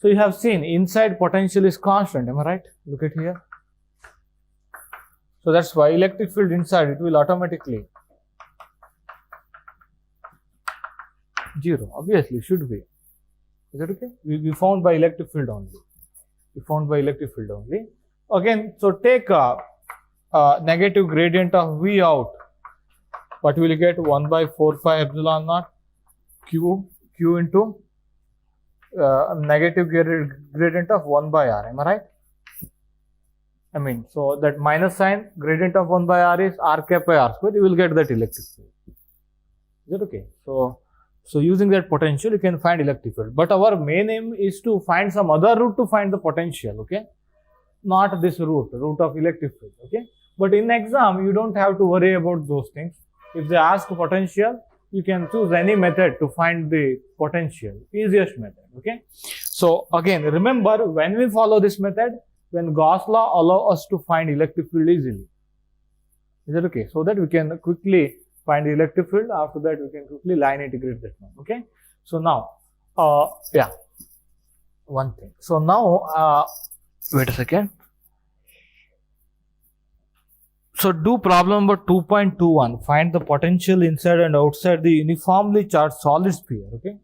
So you have seen inside potential is constant, am I right? Look at here. So that's why electric field inside it will automatically 0. Obviously should be. Is that okay? We found by electric field only. We found by electric field only. Again, so take a negative gradient of V out. What will you get? 1 by 4 pi epsilon naught Q into negative gradient of 1 by R. Am I right? I mean, so that minus sign gradient of 1 by R is R cap by R square. You will get that electric field. Is that okay? So using that potential, you can find electric field. But our main aim is to find some other route to find the potential. Okay, not this route of electric field. Okay, but in exam, you don't have to worry about those things. If they ask potential, you can choose any method to find the potential, easiest method. Okay, so again, remember when we follow this method, when Gauss law allow us to find electric field easily. Is that okay? So that we can quickly find the electric field. After that, we can quickly line integrate that one. Okay. So now, one thing. So now, wait a second. So do problem number 2.21. Find the potential inside and outside the uniformly charged solid sphere. Okay.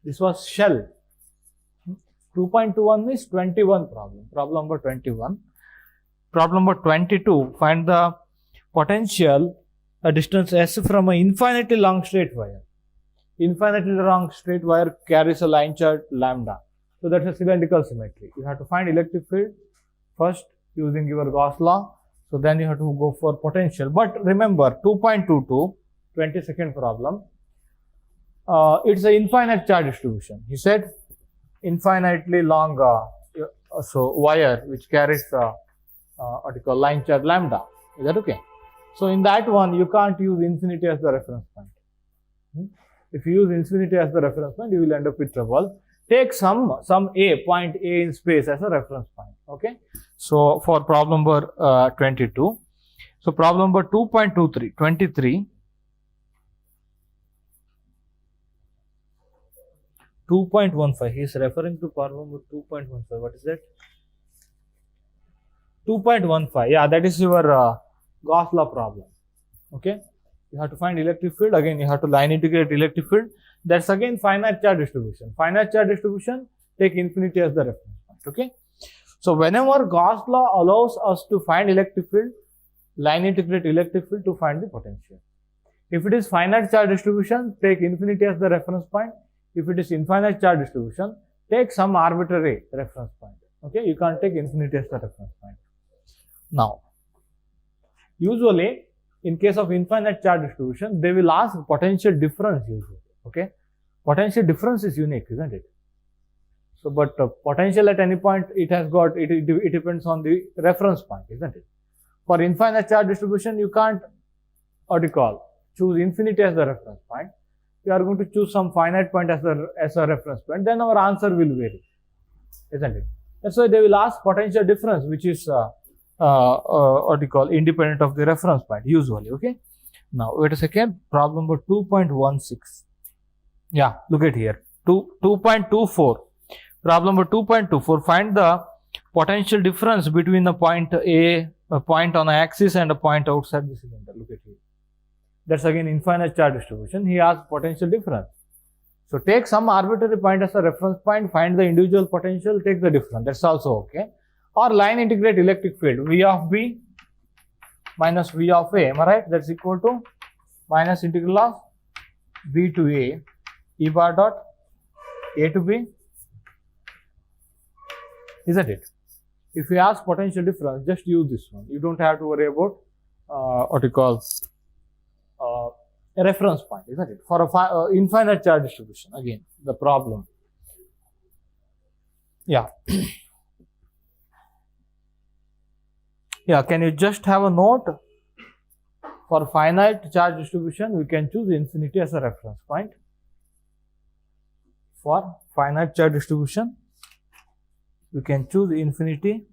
This was shell. 2.21 is 21 problem. Problem number 21. Problem number 22. Find the potential a distance s from an infinitely long straight wire. Infinitely long straight wire carries a line charge lambda. So that's a cylindrical symmetry. You have to find electric field first using your Gauss law. So then you have to go for potential. But remember 2.22, 22nd problem. It's an infinite charge distribution. He said infinitely long wire which carries what you call line charge lambda. Is that okay? So in that one, you can't use infinity as the reference point. If you use infinity as the reference point, you will end up with trouble. Take some point A in space as a reference point. Okay. So for problem number 22. So problem number 2.23, 23. 2.15. He is referring to problem number 2.15. What is that? 2.15. Yeah, that is your Gauss law problem. Okay. You have to find electric field. Again, you have to line integrate electric field. That's again finite charge distribution. Finite charge distribution, take infinity as the reference point. Okay. So whenever Gauss law allows us to find electric field, line integrate electric field to find the potential. If it is finite charge distribution, take infinity as the reference point. If it is infinite charge distribution, take some arbitrary reference point. Okay. You can't take infinity as the reference point. Now, usually, in case of infinite charge distribution, they will ask potential difference usually. Okay, potential difference is unique, isn't it? So, but potential at any point it has got it depends on the reference point, isn't it? For infinite charge distribution, you can't choose infinity as the reference point. You are going to choose some finite point as a reference point. Then our answer will vary, isn't it? That's why they will ask potential difference, which is independent of the reference point usually. Okay. Now wait a second. Problem number 2.16. Yeah, look at here. 2.24. Problem number 2.24. Find the potential difference between a point A, a point on the axis, and a point outside the cylinder. Look at here. That's again infinite charge distribution. He asks potential difference. So take some arbitrary point as a reference point. Find the individual potential. Take the difference. That's also okay. Or line integrate electric field, V of B minus V of A, am I right? That's equal to minus integral of B to A, E bar dot A to B, isn't it? If you ask potential difference, just use this one. You don't have to worry about a reference point, isn't it? For a infinite charge distribution, again, the problem. Yeah. Yeah, can you just have a note? For finite charge distribution, we can choose infinity as a reference point. For finite charge distribution, we can choose infinity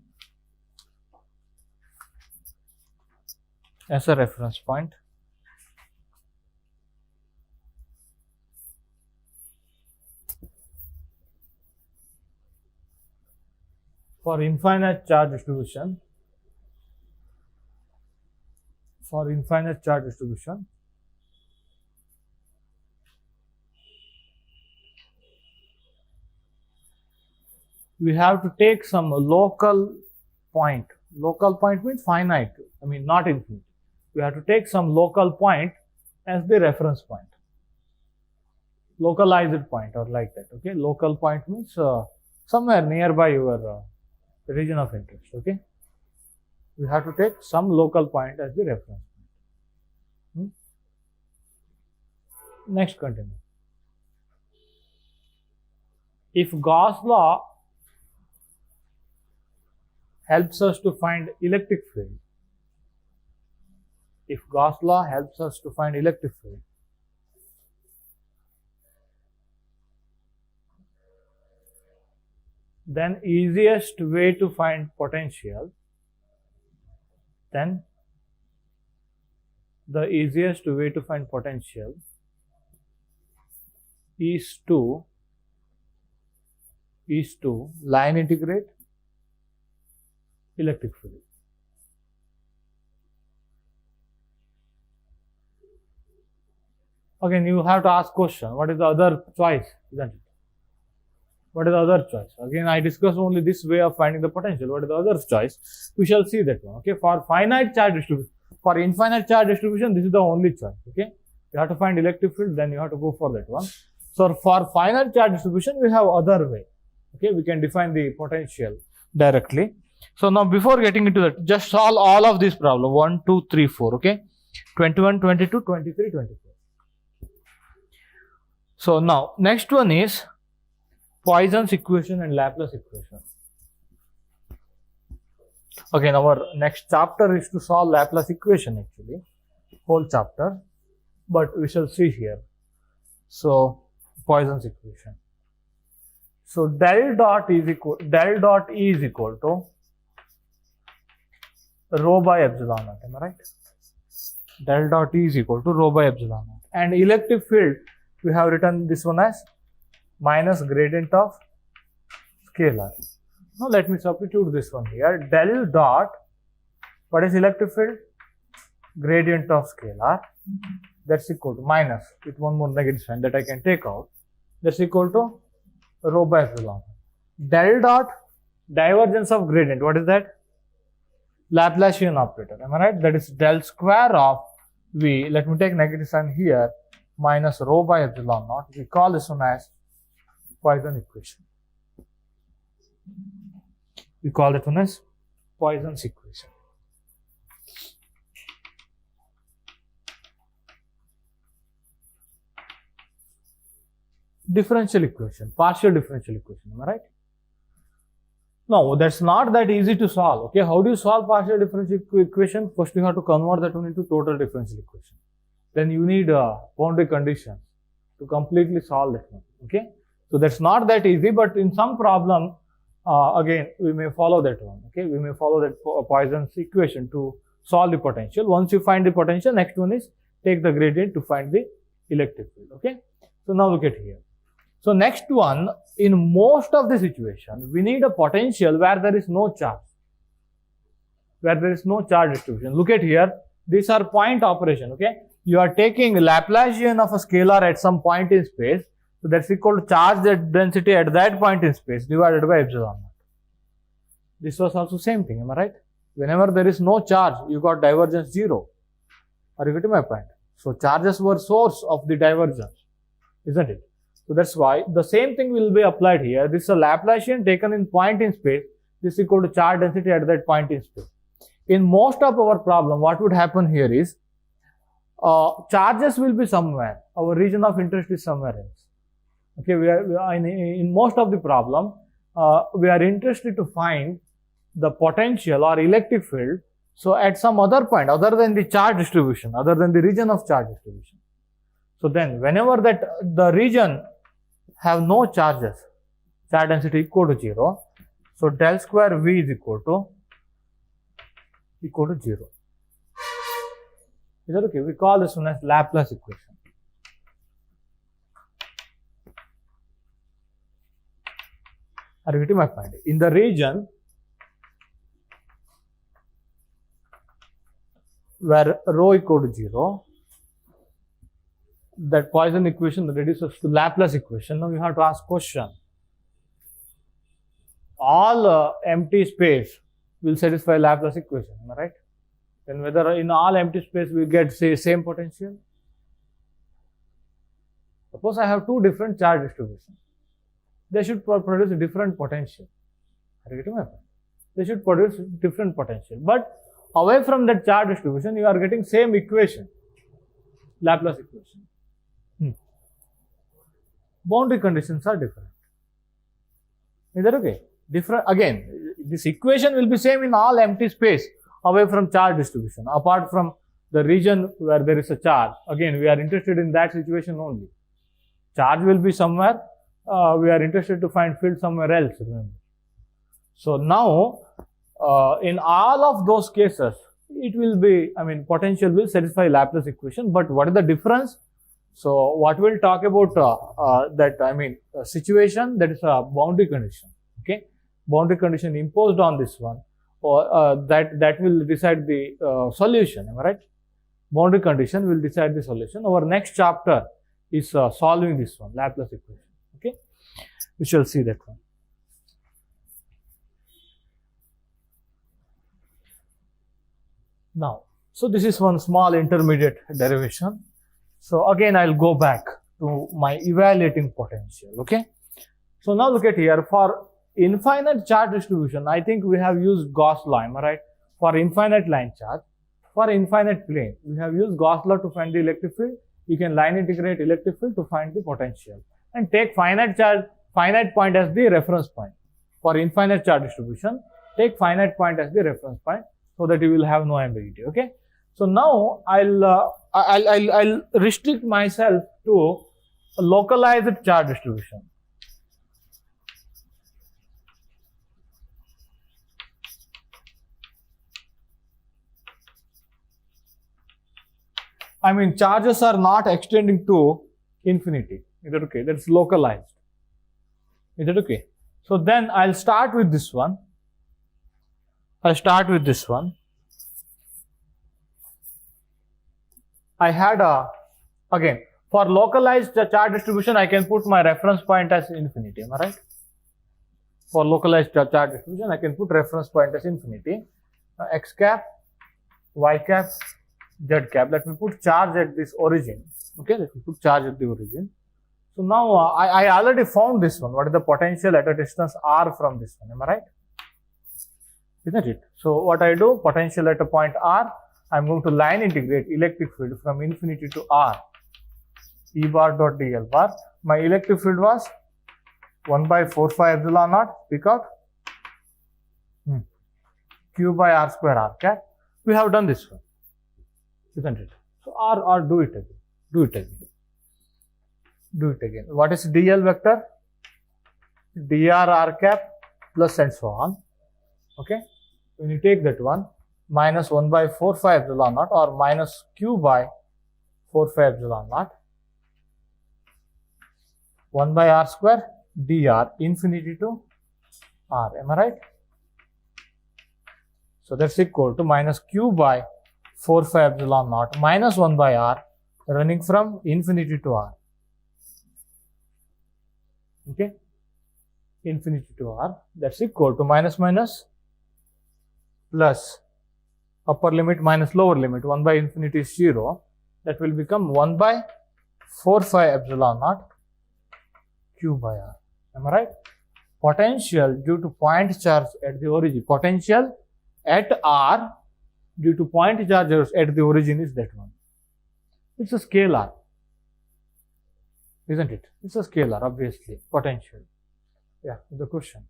as a reference point. For infinite charge distribution, we have to take some local point. Local point means finite, I mean not infinite. We have to take some local point as the reference point. Localized point or like that, okay? Local point means somewhere nearby your region of interest, okay? We have to take some local point as the reference point. Next, continue. If Gauss law helps us to find electric field, then easiest way to find potential, the easiest way to find potential is to line integrate electric field. Again, you have to ask question, what is the other choice, isn't it? What is the other choice? Again, I discussed only this way of finding the potential. What is the other choice? We shall see that one. Okay, for finite charge distribution, for infinite charge distribution, this is the only choice. Okay, you have to find electric field, then you have to go for that one. So for finite charge distribution, we have other way. Okay, we can define the potential directly. So now before getting into that, just solve all of these problems 1, 2, 3, 4. Okay, 21, 22, 23, 24. So now next one is Poisson's equation and Laplace equation. Again, our next chapter is to solve Laplace equation actually, whole chapter, but we shall see here. So Poisson's equation. So del dot E is equal to rho by epsilon naught. Am I right? Del dot E is equal to rho by epsilon naught. And electric field, we have written this one as minus gradient of scalar. Now let me substitute this one here. Del dot, what is electric field? Gradient of scalar. That's equal to minus with one more negative sign that I can take out. That's equal to rho by epsilon. Del dot divergence of gradient. What is that? Laplacian operator. Am I right? That is del square of V. Let me take negative sign here. Minus rho by epsilon naught. We call this one as Poisson equation. We call that one as Poisson's equation. Differential equation, partial differential equation, am I right? No, that's not that easy to solve. Okay, how do you solve partial differential equation? First, you have to convert that one into total differential equation. Then you need boundary conditions to completely solve that one. Okay, so that's not that easy, but in some problem, again, we may follow that one. Okay, we may follow that Poisson's equation to solve the potential. Once you find the potential, next one is take the gradient to find the electric field. Okay, so now look at here. So next one, in most of the situation, we need a potential where there is no charge. Where there is no charge distribution. Look at here, these are point operation, okay? You are taking Laplacian of a scalar at some point in space. So that's equal to charge density at that point in space divided by epsilon naught. This was also same thing, am I right? Whenever there is no charge, you got divergence 0. Are you getting my point? So charges were source of the divergence, isn't it? So that's why the same thing will be applied here. This is a Laplacian taken in point in space. This is equal to charge density at that point in space. In most of our problem, what would happen here is, charges will be somewhere. Our region of interest is somewhere else. Okay, we are in most of the problem, we are interested to find the potential or electric field. So at some other point, other than the charge distribution, other than the region of charge distribution. So then, whenever that the region have no charges, charge density equal to 0. So del square V is equal to 0. Is that okay? We call this one as Laplace equation. Are you getting my point? In the region where rho equal to 0, that Poisson equation reduces to Laplace equation. Now you have to ask question. All empty space will satisfy Laplace equation, am I right? Then whether in all empty space we get say same potential. Suppose I have two different charge distributions. They should produce a different potential. Are you getting my point? They should produce different potential. But away from that charge distribution, you are getting same equation, Laplace equation. Boundary conditions are different. Is that okay? Different again. This equation will be same in all empty space away from charge distribution. Apart from the region where there is a charge, again we are interested in that situation only. Charge will be somewhere. We are interested to find field somewhere else. Remember. So now, in all of those cases, it will be, potential will satisfy Laplace equation. But what is the difference? So what we'll talk about situation, that is a boundary condition. Okay, boundary condition imposed on this one, or that will decide the solution. Am I right? Boundary condition will decide the solution. Our next chapter is solving this one, Laplace equation. Okay, we shall see that one. Now, so this is one small intermediate derivation. So again, I'll go back to my evaluating potential. Okay. So now look at here, for infinite charge distribution, I think we have used Gauss law. Am I right? For infinite line charge, for infinite plane, we have used Gauss law to find the electric field. You can line integrate electric field to find the potential and take finite point as the reference point. For infinite charge distribution, take finite point as the reference point so that you will have no ambiguity. Okay. So now I'll restrict myself to a localized charge distribution. Charges are not extending to infinity. Is that okay? That's localized. Is that okay? So then I'll start with this one. I had again, for localized charge distribution, I can put my reference point as infinity. Am I right? For localized charge distribution, I can put reference point as infinity. X cap, Y cap, Z cap. Let me put charge at this origin. Okay, let me put charge at the origin. So now I already found this one. What is the potential at a distance r from this one? Am I right? Isn't it? So what I do, potential at a point r, I'm going to line integrate electric field from infinity to r. E bar dot dl bar. My electric field was 1 by 4 phi epsilon naught. Pick out q by r square r cap. We have done this one, isn't it? So r do it again. Do it again. What is dl vector? dr r cap plus and so on. Okay. When you take that one, minus 1 by 4 phi epsilon naught or minus q by 4 phi epsilon naught, 1 by r square dr infinity to r. Am I right? So that's equal to minus q by 4 phi epsilon naught minus 1 by r running from infinity to r. Okay, infinity to r, that's equal to minus plus upper limit minus lower limit, 1 by infinity is 0, that will become 1 by 4 phi epsilon naught q by r. Am I right? Potential due to point charge at the origin, potential at r due to point charge at the origin is that one. It's a scalar, isn't it? It's a scalar, obviously, potential. Yeah, the question.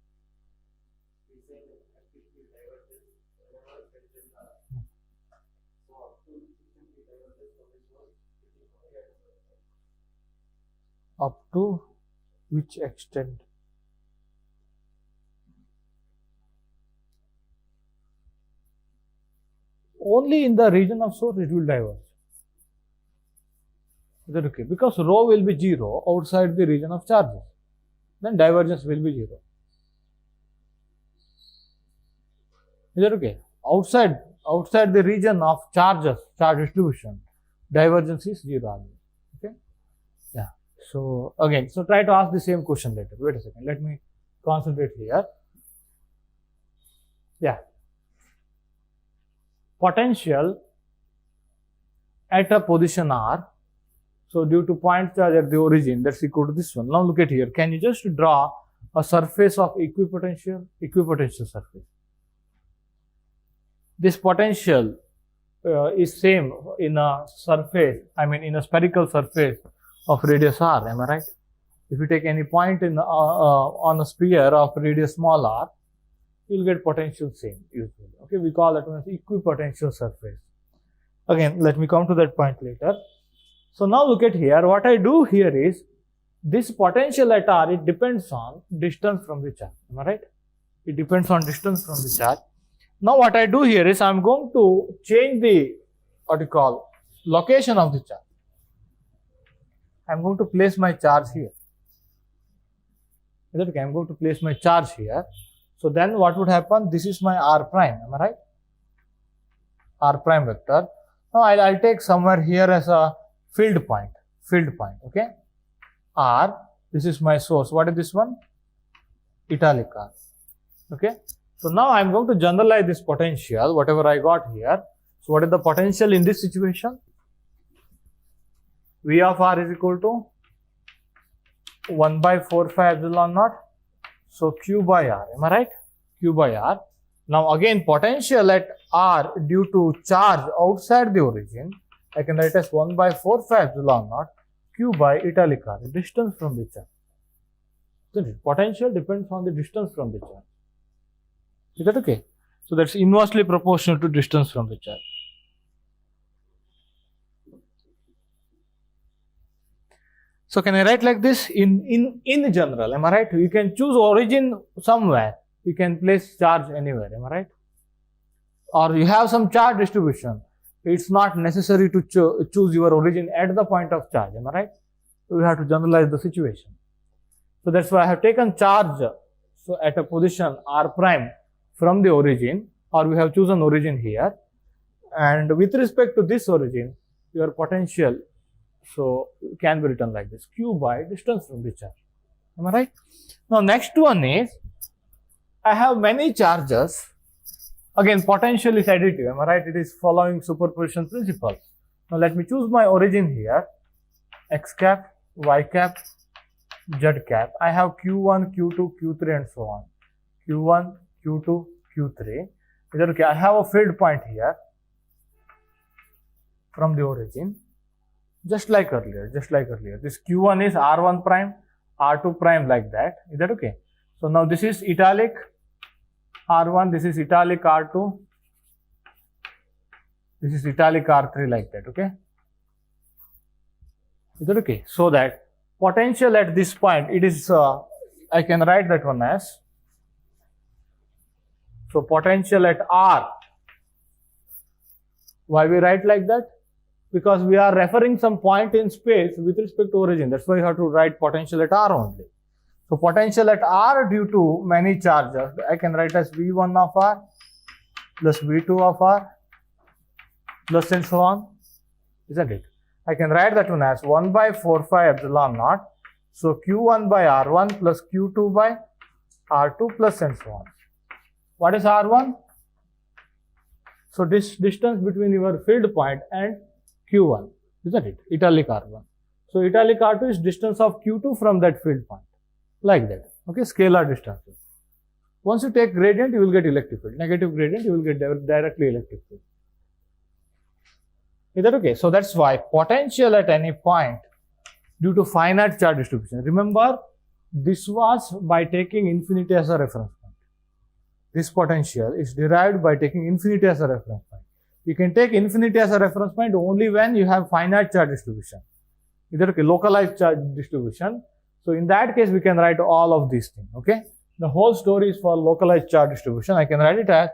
Up to which extent? Only in the region of source it will diverge. Is that okay? Because rho will be 0 outside the region of charges. Then divergence will be 0. Is that okay? outside the region of charge distribution, divergence is 0. Okay. Yeah. So again, so try to ask the same question later. Wait a second. Let me concentrate here. Yeah. Potential at a position R. So due to point charge at the origin, that's equal to this one. Now look at here. Can you just draw a surface of equipotential surface? This potential is same in a surface, in a spherical surface of radius r, am I right? If you take any point in on a sphere of radius small r, you will get potential same usually. Okay, we call that one as equipotential surface. Again, let me come to that point later. So now look at here. What I do here is this potential at r, it depends on distance from the charge. Am I right? It depends on distance from the charge. Now what I do here is I am going to change the location of the charge. I am going to place my charge here. Is that okay? I am going to place my charge here. So then what would happen? This is my r prime. Am I right? R prime vector. Now I'll take somewhere here as a field point. Okay. R. This is my source. What is this one? Italic R. Okay. So now I'm going to generalize this potential, whatever I got here. So what is the potential in this situation? V of r is equal to 1 by 4 pi epsilon naught. So Q by r, am I right? Q by r. Now again, potential at r due to charge outside the origin, I can write as 1 by 4 pi epsilon naught Q by italic r, distance from the charge. Isn't it? Potential depends on the distance from the charge. Is that okay? So that's inversely proportional to distance from the charge. So can I write like this in general? Am I right? You can choose origin somewhere. You can place charge anywhere. Am I right? Or you have some charge distribution. It's not necessary to choose your origin at the point of charge. Am I right? So we have to generalize the situation. So that's why I have taken charge. So at a position r prime from the origin, or we have chosen origin here, and with respect to this origin, your potential can be written like this: Q by distance from the charge. Am I right? Now next one is I have many charges. Again, potential is additive. Am I right? It is following superposition principle. Now let me choose my origin here: x cap, y cap, z cap. I have Q1, Q2, Q3, and so on. Q1, Q2, Q3. Is that okay? I have a field point here from the origin, just like earlier. This Q1 is R1 prime, R2 prime, like that. Is that okay? So now this is italic R1, this is italic R2, this is italic R3, like that. Okay? Is that okay? So that potential at this point, it is, I can write that one as, so potential at R. Why we write like that? Because we are referring some point in space with respect to origin. That's why you have to write potential at R only. So potential at R due to many charges, I can write as V1 of R plus V2 of R plus and so on. Isn't it? I can write that one as 1 by 4 pi epsilon naught. So Q1 by R1 plus Q2 by R2 plus and so on. What is R1? So this distance between your field point and Q1, isn't it? Italic R1. So italic R2 is distance of Q2 from that field point, like that. Okay, scalar distances. Once you take gradient, you will get electric field. Negative gradient, you will get directly electric field. Is that okay? So that's why potential at any point due to finite charge distribution. Remember, this was by taking infinity as a reference point. This potential is derived by taking infinity as a reference point. You can take infinity as a reference point only when you have finite charge distribution. Is that okay? Localized charge distribution. So in that case, we can write all of these things. Okay. The whole story is for localized charge distribution. I can write it as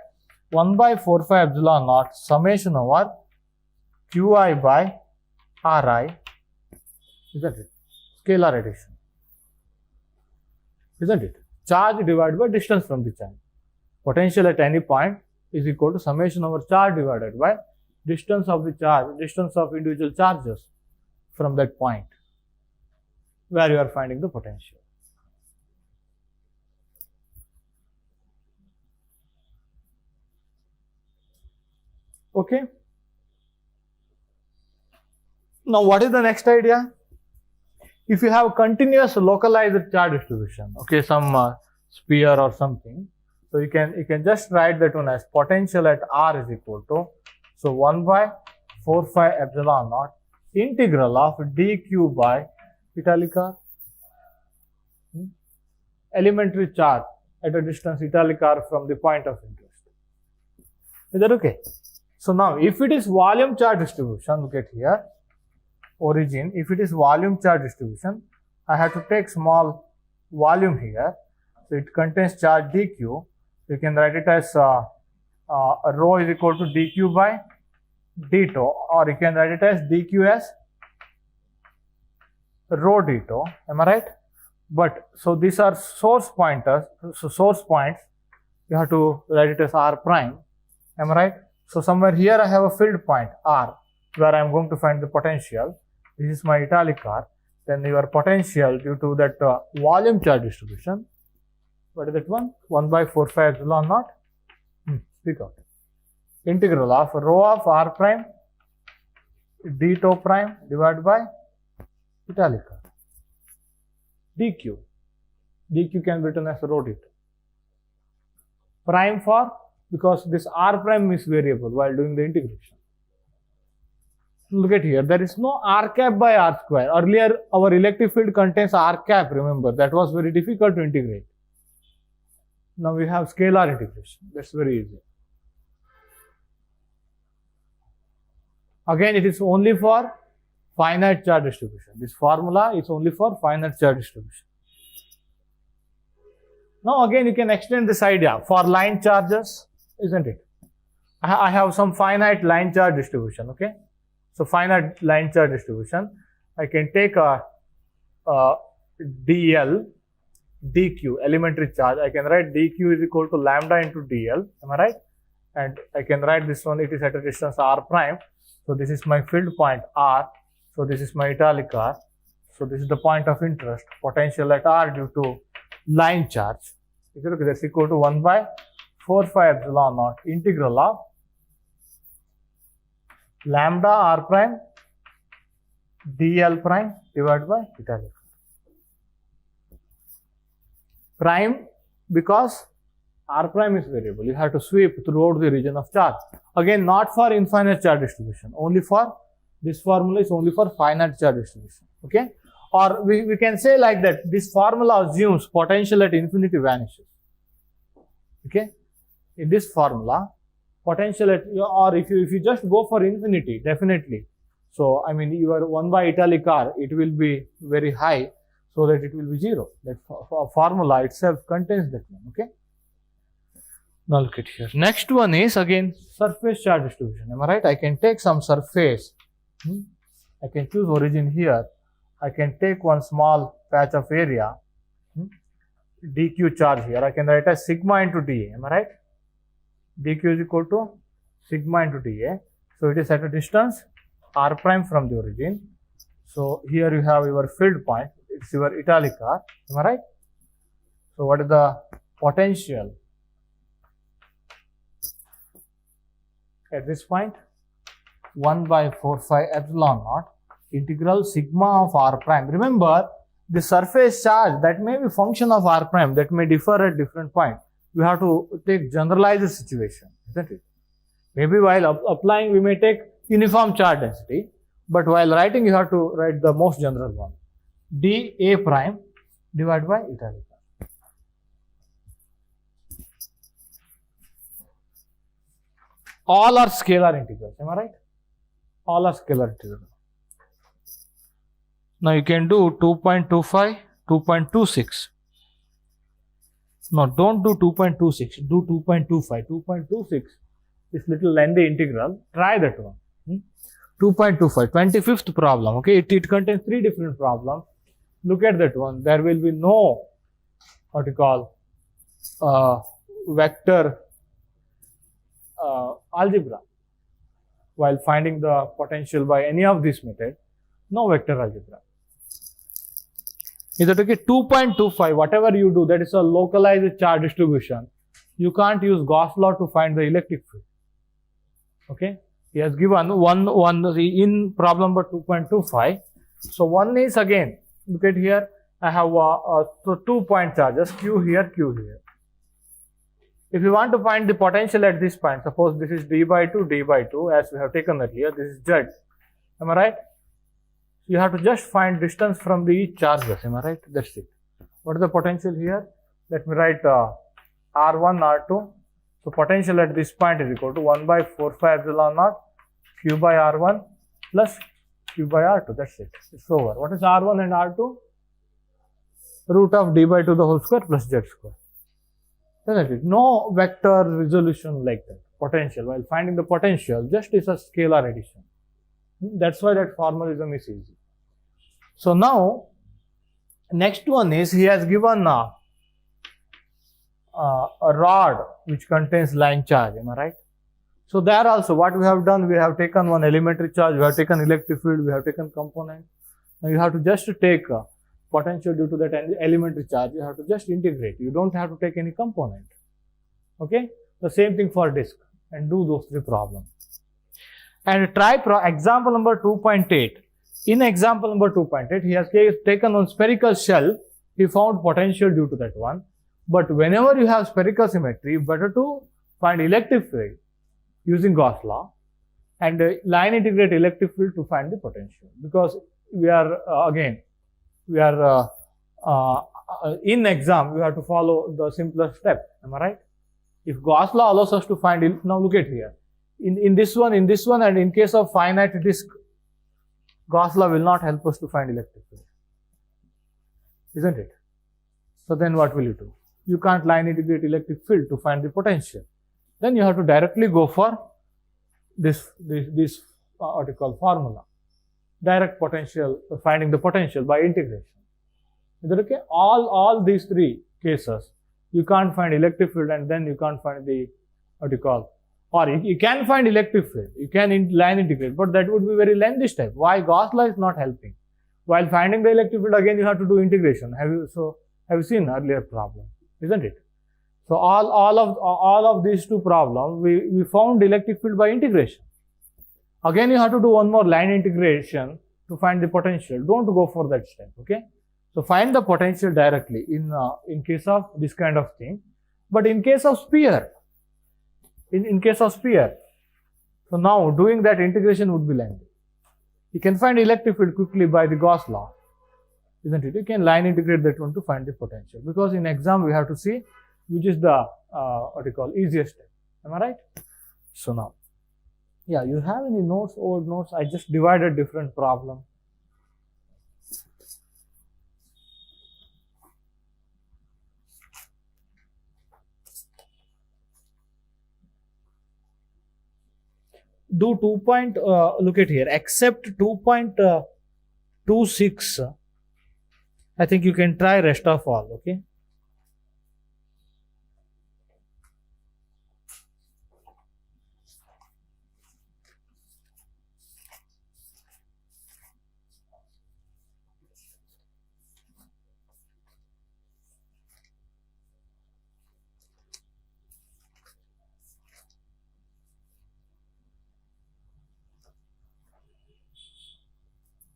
1 by 4 pi epsilon naught summation over Qi by Ri. Isn't it? Scalar addition. Isn't it? Charge divided by distance from the charge. Potential at any point is equal to summation over charge divided by distance of the charge, distance of individual charges from that point where you are finding the potential. Okay. Now, what is the next idea? If you have continuous localized charge distribution, okay, some sphere or something, so you can just write that one as potential at R is equal to, so 1 by 4 phi epsilon naught integral of dq by italic r, elementary charge at a distance italic r from the point of interest. Is that okay? So now, if it is volume charge distribution, look at here, origin, if it is volume charge distribution, I have to take small volume here. So it contains charge dq. You can write it as rho is equal to dq by d tau, or you can write it as dq as rho d tau. Am I right? But so these are source pointers. So source points, you have to write it as r prime. Am I right? So somewhere here I have a field point r where I am going to find the potential. This is my italic r. Then your potential due to that volume charge distribution. What is that one? 1 by 4 phi epsilon naught. Speak out. Integral of rho of r prime d tau prime divided by italic r. dq. dq can be written as rho d tau. Prime for, because this r prime is variable while doing the integration. Look at here, there is no r cap by r square. Earlier, our electric field contains r cap, remember, that was very difficult to integrate. Now we have scalar integration, that's very easy. Again, it is only for finite charge distribution. This formula is only for finite charge distribution. Now again, you can extend this idea for line charges, isn't it? I have some finite line charge distribution, okay? So finite line charge distribution, I can take a dl, dq, elementary charge. I can write dq is equal to lambda into dl, am I right? And I can write this one, it is at a distance r prime. So this is my field point r. So this is my italic r. So this is the point of interest, potential at r due to line charge. Okay, that's equal to 1 by 4 phi epsilon naught integral of lambda r prime dl prime divided by italic prime, because r prime is variable. You have to sweep throughout the region of charge. Again, not for infinite charge distribution, only for, this formula is only for finite charge distribution. Okay, or we can say like that, this formula assumes potential at infinity vanishes. Okay, in this formula, potential at, or if you just go for infinity, definitely. So I mean, your 1 by italic r, it will be very high, so that it will be 0. That formula itself contains that one. Okay. Now look at here. Next one is again surface charge distribution. Am I right? I can take some surface. I can choose origin here. I can take one small patch of area. dq charge here. I can write as sigma into dA. Am I right? dq is equal to sigma into dA. So it is at a distance r prime from the origin. So here you have your field point. It's your italic r. Am I right? So what is the potential at this point? 1 by 4 phi epsilon naught integral sigma of r prime. Remember, the surface charge, that may be function of r prime, that may differ at different points. We have to take generalized situation, isn't it? Maybe while applying, we may take uniform charge density, but while writing, you have to write the most general one. dA prime divided by italic r. All are scalar integrals, am I right? All are scalar integrals. Now you can do 2.25, 2.26. No, don't do 2.26, do 2.25. 2.26 is little lengthy integral. Try that one. 2.25, 25th problem. Okay, it contains 3 different problems. Look at that one. There will be no, what you call, vector algebra. While finding the potential by any of this method, no vector algebra. Is that okay? 2.25, whatever you do, that is a localized charge distribution. You can't use Gauss law to find the electric field. Okay? He has given one in problem number 2.25. So one is again, look at here, I have so 2 point charges, Q here, Q here. If you want to find the potential at this point, suppose this is d by 2, as we have taken earlier, this is Z. Am I right? You have to just find distance from the each charges. Am I right? That's it. What is the potential here? Let me write R1, R2. So potential at this point is equal to 1 by 4 pi epsilon naught Q by R1 plus Q by R2. That's it. It's over. What is R1 and R2? Root of d by 2 the whole square plus Z square. Isn't it? No vector resolution like that. Potential. While finding the potential, just is a scalar addition. That's why that formalism is easy. So now, next one is he has given a rod which contains line charge. Am I right? So there also what we have done, we have taken one elementary charge, we have taken electric field, we have taken component. Now you have to just take potential due to that elementary charge. You have to just integrate. You don't have to take any component. Okay? The same thing for disk, and do those three problems. And try example number 2.8. In example number 2.8, he has taken one spherical shell. He found potential due to that one. But whenever you have spherical symmetry, better to find electric field using Gauss law and line integrate electric field to find the potential. Because we are in exam, we have to follow the simpler step. Am I right? If Gauss law allows us to find it, now look at here. In this one, and in case of finite disk, Gauss law will not help us to find electric field. Isn't it? So then what will you do? You can't line integrate electric field to find the potential. Then you have to directly go for this what you call formula. Direct potential, finding the potential by integration. Is that okay? All these three cases, you can't find electric field and then you can't find the, what you call, or you can find electric field, you can line integrate, but that would be very lengthy step. Why? Gauss law is not helping. While finding the electric field, again you have to do integration. Have you seen earlier problem? Isn't it? So all of these two problems, we found electric field by integration. Again, you have to do one more line integration to find the potential. Don't go for that step. Okay. So find the potential directly in case of this kind of thing. But in case of sphere, in case of sphere, so now doing that integration would be lengthy. You can find electric field quickly by the Gauss law, isn't it? You can line integrate that one to find the potential, because in exam we have to see which is the what you call easiest step. Am I right? So now, yeah, you have any notes, old notes? I just divided different problem. Do look at here, except 2.26, I think you can try rest of all, okay?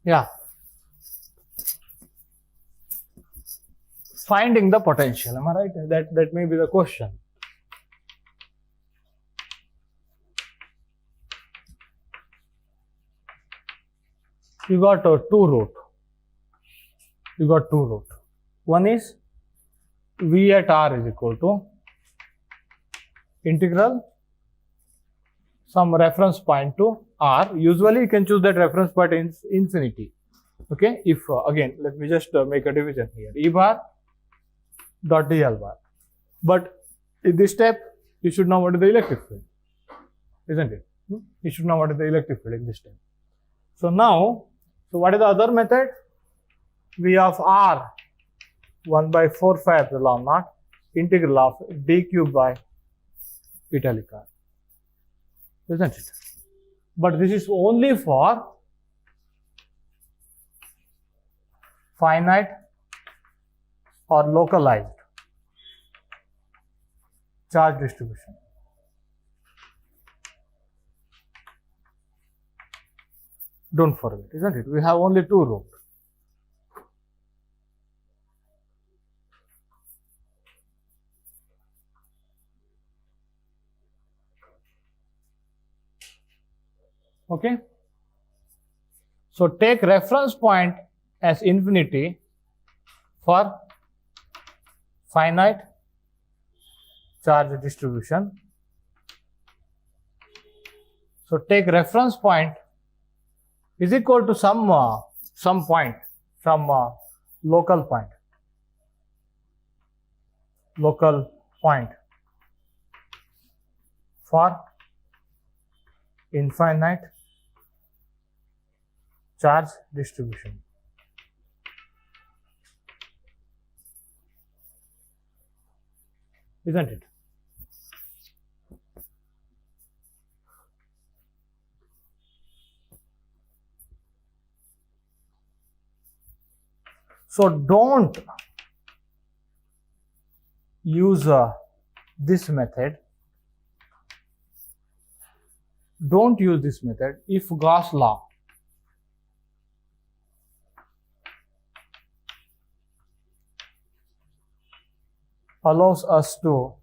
Yeah. Finding the potential, am I right? That may be the question. You got two route. One is V at R is equal to integral some reference point to R. Usually you can choose that reference point in infinity. Okay, if again, let me just make a division here. E bar dot dl bar. But in this step, you should know what is the electric field, isn't it? You should know what is the electric field in this step. So now, what is the other method? V of R 1 by 4 pi epsilon naught integral of d cube by italic R. isn't it? But this is only for finite or localized charge distribution. Don't forget, isn't it? We have only two rules. Okay. So take reference point as infinity for finite charge distribution. So take reference point is equal to some point, some local point for infinite charge distribution. Isn't it? So don't use this method. Don't use this method if Gauss law allows us to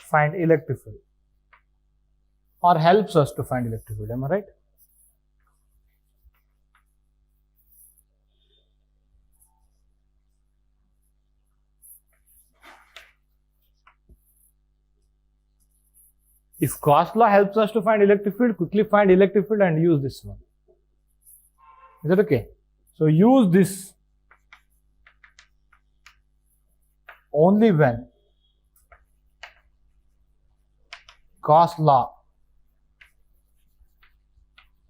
find electric field or helps us to find electric field. Am I right? If Gauss law helps us to find electric field, quickly find electric field and use this one. Is that okay? So use this only when Gauss law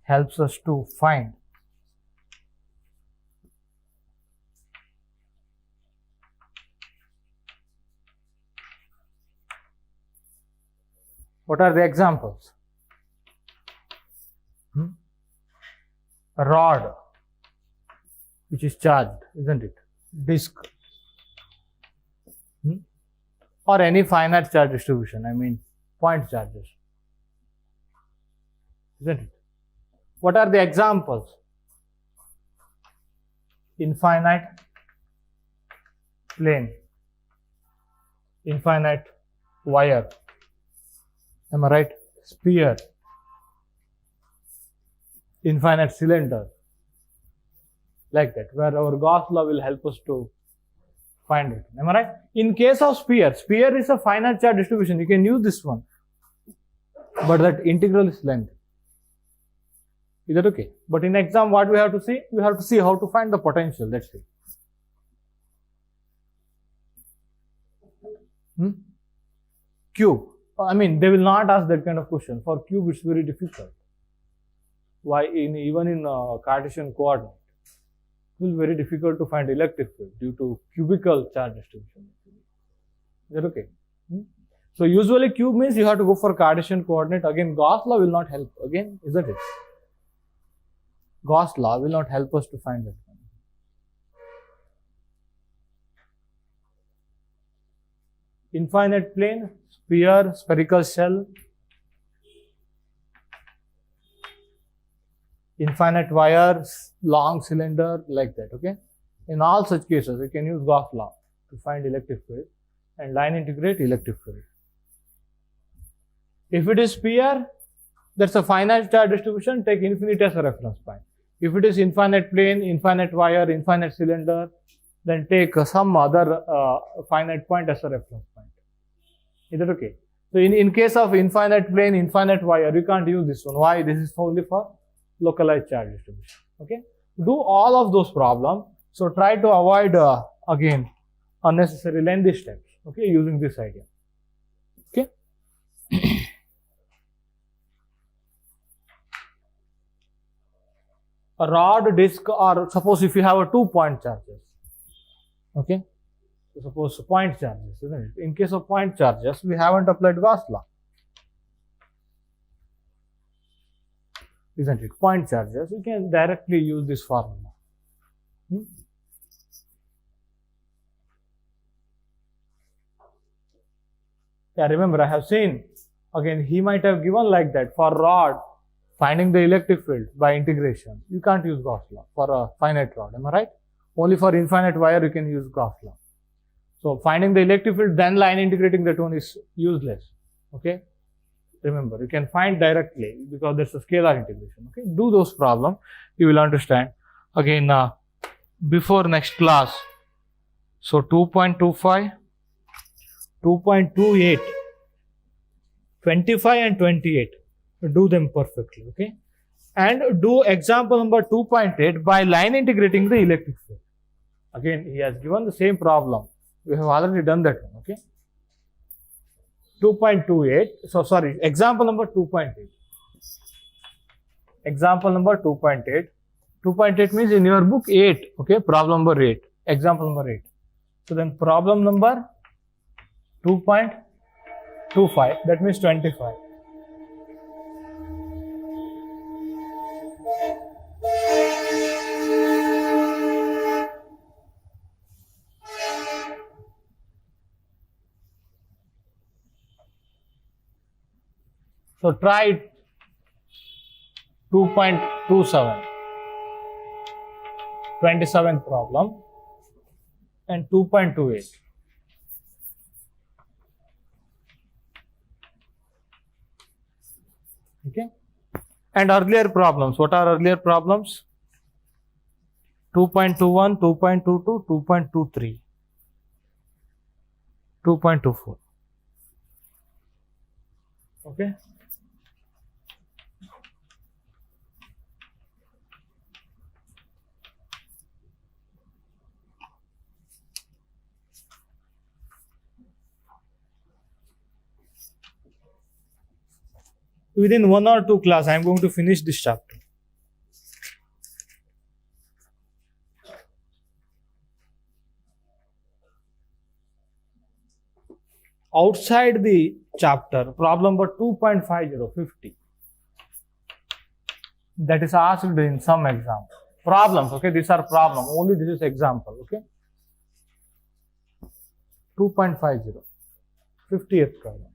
helps us to find what are the examples? A rod which is charged, isn't it? Disk. Or any finite charge distribution, I mean point charges. Isn't it? What are the examples? Infinite plane, infinite wire, am I right? Sphere, infinite cylinder, like that, where our Gauss law will help us to find it. Am I right? In case of sphere is a finite charge distribution. You can use this one, but that integral is length. Is that okay? But in exam, what we have to see? We have to see how to find the potential. That's it. Cube. I mean, they will not ask that kind of question. For cube, it's very difficult. Why? Even in Cartesian coordinate, it will be very difficult to find electric field due to cubical charge distribution. Is that okay? So usually cube means you have to go for Cartesian coordinate. Again, Gauss law will not help. Again, is that it? Gauss law will not help us to find that. Infinite plane, sphere, spherical shell, infinite wires, long cylinder, like that, okay? In all such cases, you can use Gauss law to find electric field and line integrate electric field. If it is sphere, that's a finite charge distribution, take infinity as a reference point. If it is infinite plane, infinite wire, infinite cylinder, then take some other finite point as a reference point. Is that okay? So in case of infinite plane, infinite wire, you can't use this one. Why? This is only for localized charge distribution. Okay? Do all of those problems. So try to avoid again unnecessary lengthy steps. Okay, using this idea. Okay. A rod, disc, or suppose if you have a 2-point charges. Okay. So suppose point charges, isn't it? In case of point charges, we haven't applied Gauss law. isn't it? Point charges. You can directly use this formula. Yeah, remember I have seen, again, he might have given like that for rod, finding the electric field by integration. You can't use Gauss law for a finite rod, am I right? Only for infinite wire you can use Gauss law. So finding the electric field, then line integrating that one is useless. Okay? Remember, you can find directly because there's a scalar integration. Okay? Do those problems, you will understand. Again, before next class, so 2.25, 2.28, 25 and 28, do them perfectly, okay? And do example number 2.8 by line integrating the electric field. Again, he has given the same problem. We have already done that one, okay? 2.28, so sorry, example number 2.8. Example number 2.8. 2.8 means in your book 8, okay? Problem number 8, example number 8. So then problem number 2.25, that means 25. So try 2.27, 27th problem, and 2.28. Okay, and earlier problems. What are earlier problems? 2.21, 2.22, 2.23, 2.24. Okay. Within 1 or 2 class, I am going to finish this chapter. Outside the chapter, problem number 2.50, 50. That is asked in some exam. Problems, okay, these are problems. Only this is example, okay. 2.50, 50th problem.